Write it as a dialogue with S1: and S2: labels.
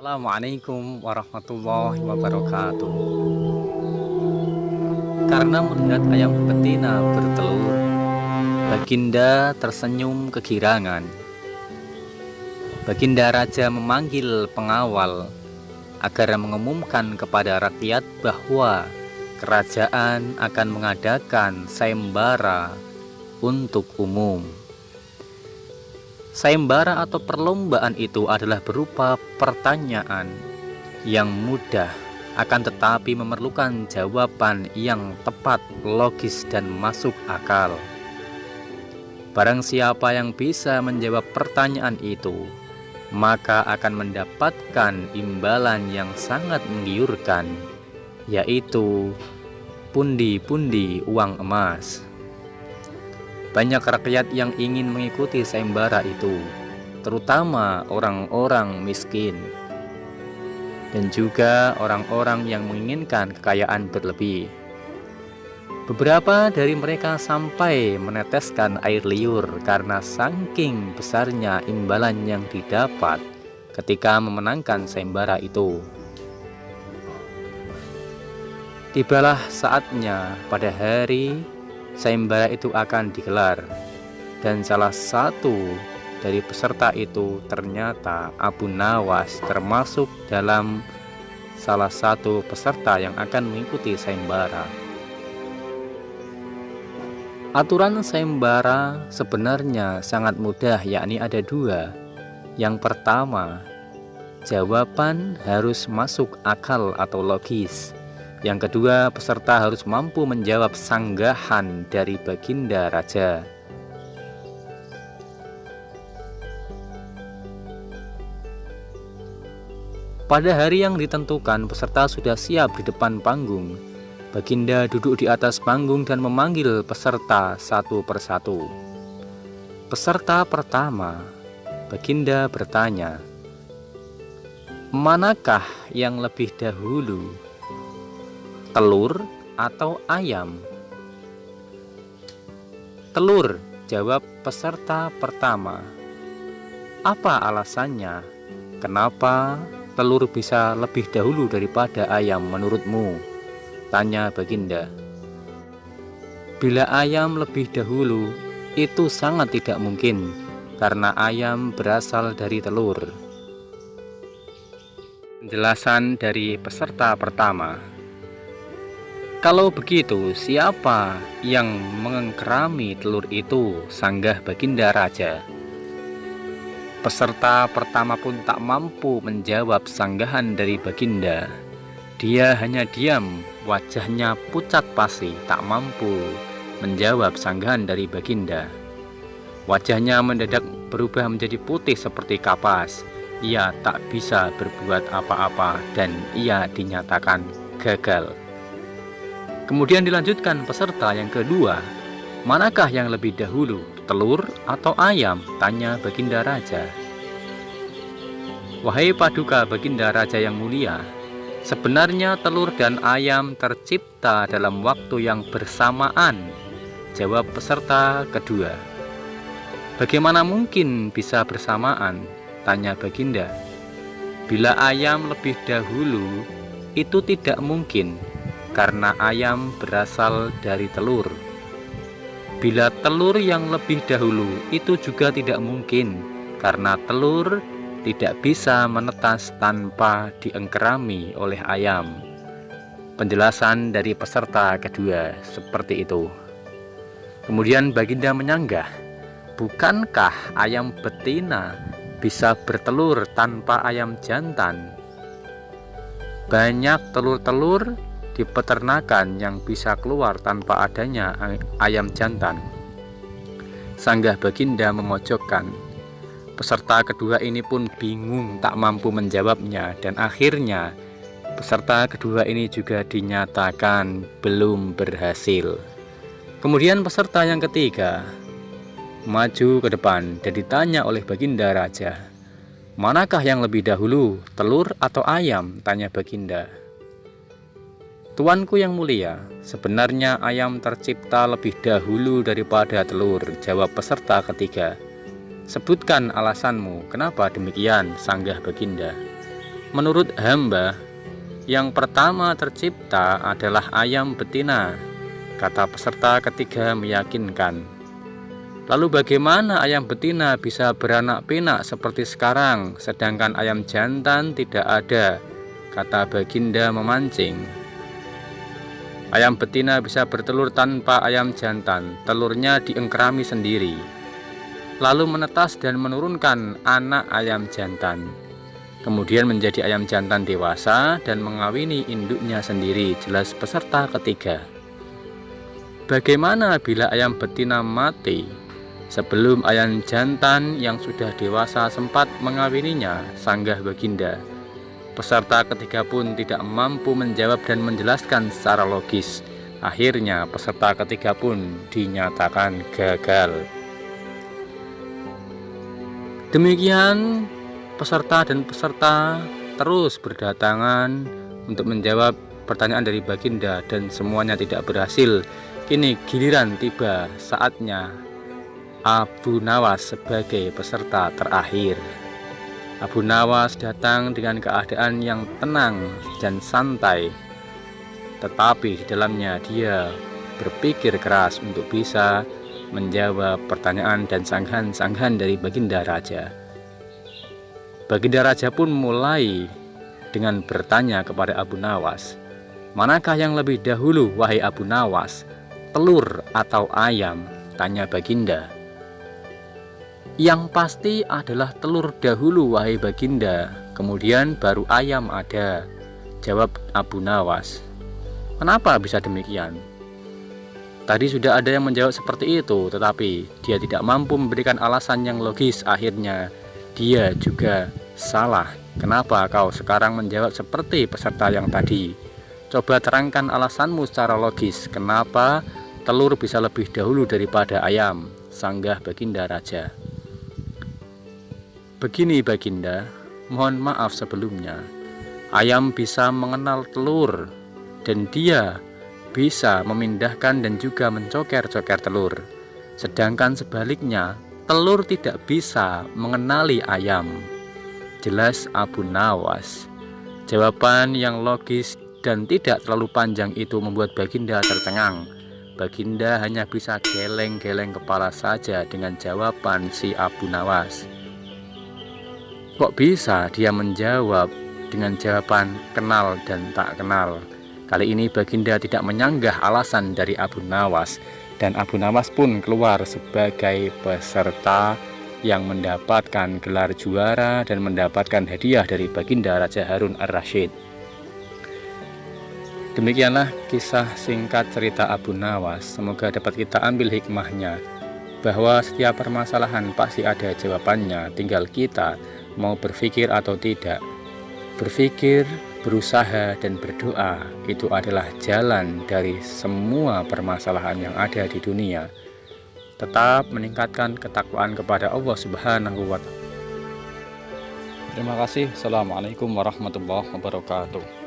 S1: Assalamualaikum warahmatullahi wabarakatuh. Karena melihat ayam betina bertelur, Baginda tersenyum kegirangan. Baginda Raja memanggil pengawal agar mengumumkan kepada rakyat bahwa kerajaan akan mengadakan sayembara untuk umum. Sayembara atau perlombaan itu adalah berupa pertanyaan yang mudah, akan tetapi memerlukan jawaban yang tepat, logis, dan masuk akal. Barang siapa yang bisa menjawab pertanyaan itu, maka akan mendapatkan imbalan yang sangat menggiurkan, yaitu pundi-pundi uang emas. Banyak rakyat yang ingin mengikuti sayembara itu, terutama orang-orang miskin dan juga orang-orang yang menginginkan kekayaan berlebih. Beberapa dari mereka sampai meneteskan air liur karena saking besarnya imbalan yang didapat ketika memenangkan sayembara itu. Tibalah saatnya pada hari sayembara itu akan digelar, dan salah satu dari peserta itu ternyata Abu Nawas termasuk dalam salah satu peserta yang akan mengikuti sayembara. Aturan sayembara sebenarnya sangat mudah, yakni ada dua. Yang pertama, jawaban harus masuk akal atau logis. Yang kedua, peserta harus mampu menjawab sanggahan dari Baginda Raja. Pada hari yang ditentukan, peserta sudah siap di depan panggung. Baginda duduk di atas panggung dan memanggil peserta satu persatu. Peserta pertama, Baginda bertanya, "Manakah yang lebih dahulu, telur atau ayam?" "Telur," jawab peserta pertama. "Apa alasannya? Kenapa telur bisa lebih dahulu daripada ayam menurutmu?" tanya Baginda. "Bila ayam lebih dahulu, itu sangat tidak mungkin, karena ayam berasal dari telur." Penjelasan dari peserta pertama. "Kalau begitu, siapa yang mengkerami telur itu?" sanggah Baginda Raja. Peserta pertama pun tak mampu menjawab sanggahan dari Baginda. Dia hanya diam, wajahnya pucat pasi, tak mampu menjawab sanggahan dari Baginda. Wajahnya mendadak berubah menjadi putih seperti kapas. Ia tak bisa berbuat apa-apa dan ia dinyatakan gagal. Kemudian dilanjutkan peserta yang kedua. "Manakah yang lebih dahulu, telur atau ayam?" tanya Baginda Raja. "Wahai Paduka Baginda Raja yang mulia, sebenarnya telur dan ayam tercipta dalam waktu yang bersamaan," jawab peserta kedua. "Bagaimana mungkin bisa bersamaan?" tanya Baginda. "Bila ayam lebih dahulu, itu tidak mungkin, karena ayam berasal dari telur. Bila telur yang lebih dahulu, itu juga tidak mungkin, karena telur tidak bisa menetas tanpa diengkerami oleh ayam." Penjelasan dari peserta kedua seperti itu. Kemudian Baginda menyanggah, "Bukankah ayam betina bisa bertelur tanpa ayam jantan? Banyak telur-telur di peternakan yang bisa keluar tanpa adanya ayam jantan." Sanggah Baginda memojokkan. Peserta kedua ini pun bingung, tak mampu menjawabnya, dan akhirnya peserta kedua ini juga dinyatakan belum berhasil. Kemudian peserta yang ketiga maju ke depan dan ditanya oleh Baginda Raja, "Manakah yang lebih dahulu, telur atau ayam?" tanya Baginda. "Tuanku yang mulia, sebenarnya ayam tercipta lebih dahulu daripada telur," jawab peserta ketiga. "Sebutkan alasanmu, kenapa demikian?" sanggah Baginda. Menurut hamba, yang pertama tercipta adalah ayam betina, kata peserta ketiga meyakinkan. Lalu bagaimana ayam betina bisa beranak pinak seperti sekarang, sedangkan ayam jantan tidak ada, kata baginda memancing. Ayam betina bisa bertelur tanpa ayam jantan, telurnya diengkerami sendiri, lalu menetas dan menurunkan anak ayam jantan. Kemudian menjadi ayam jantan dewasa dan mengawini induknya sendiri, jelas peserta ketiga. Bagaimana bila ayam betina mati sebelum ayam jantan yang sudah dewasa sempat mengawininya, sanggah baginda. Peserta ketiga pun tidak mampu menjawab dan menjelaskan secara logis. Akhirnya peserta ketiga pun dinyatakan gagal. Demikian peserta dan peserta terus berdatangan untuk menjawab pertanyaan dari baginda dan semuanya tidak berhasil. Kini giliran tiba, saatnya Abu Nawas sebagai peserta terakhir. Abu Nawas datang dengan keadaan yang tenang dan santai, tetapi di dalamnya dia berpikir keras untuk bisa menjawab pertanyaan dan sanggahan-sanggahan dari baginda raja. Baginda raja pun mulai dengan bertanya kepada Abu Nawas, manakah yang lebih dahulu wahai Abu Nawas, telur atau ayam? Tanya baginda. Yang pasti adalah telur dahulu wahai baginda, kemudian baru ayam ada, jawab Abu Nawas. Kenapa bisa demikian? Tadi sudah ada yang menjawab seperti itu, tetapi dia tidak mampu memberikan alasan yang logis. Akhirnya dia juga salah. Kenapa kau sekarang menjawab seperti peserta yang tadi? Coba terangkan alasanmu secara logis. Kenapa telur bisa lebih dahulu daripada ayam? Sanggah baginda raja. Begini baginda, mohon maaf sebelumnya. Ayam bisa mengenal telur dan dia bisa memindahkan dan juga mencoker-coker telur. Sedangkan sebaliknya, telur tidak bisa mengenali ayam, jelas Abu Nawas. Jawaban yang logis dan tidak terlalu panjang itu membuat baginda tercengang. Baginda hanya bisa geleng-geleng kepala saja dengan jawaban si Abu Nawas. Kok bisa dia menjawab dengan jawaban kenal dan tak kenal? Kali ini baginda tidak menyanggah alasan dari Abu Nawas, dan Abu Nawas pun keluar sebagai peserta yang mendapatkan gelar juara dan mendapatkan hadiah dari baginda Raja Harun ar-Rasyid. Demikianlah kisah singkat cerita Abu Nawas. Semoga dapat kita ambil hikmahnya, bahwa setiap permasalahan pasti ada jawabannya, tinggal kita mau berpikir atau tidak. Berpikir, berusaha, dan berdoa itu adalah jalan dari semua permasalahan yang ada di dunia. Tetap meningkatkan ketakwaan kepada Allah Subhanahu wa Ta'ala. Terima kasih. Assalamualaikum warahmatullahi wabarakatuh.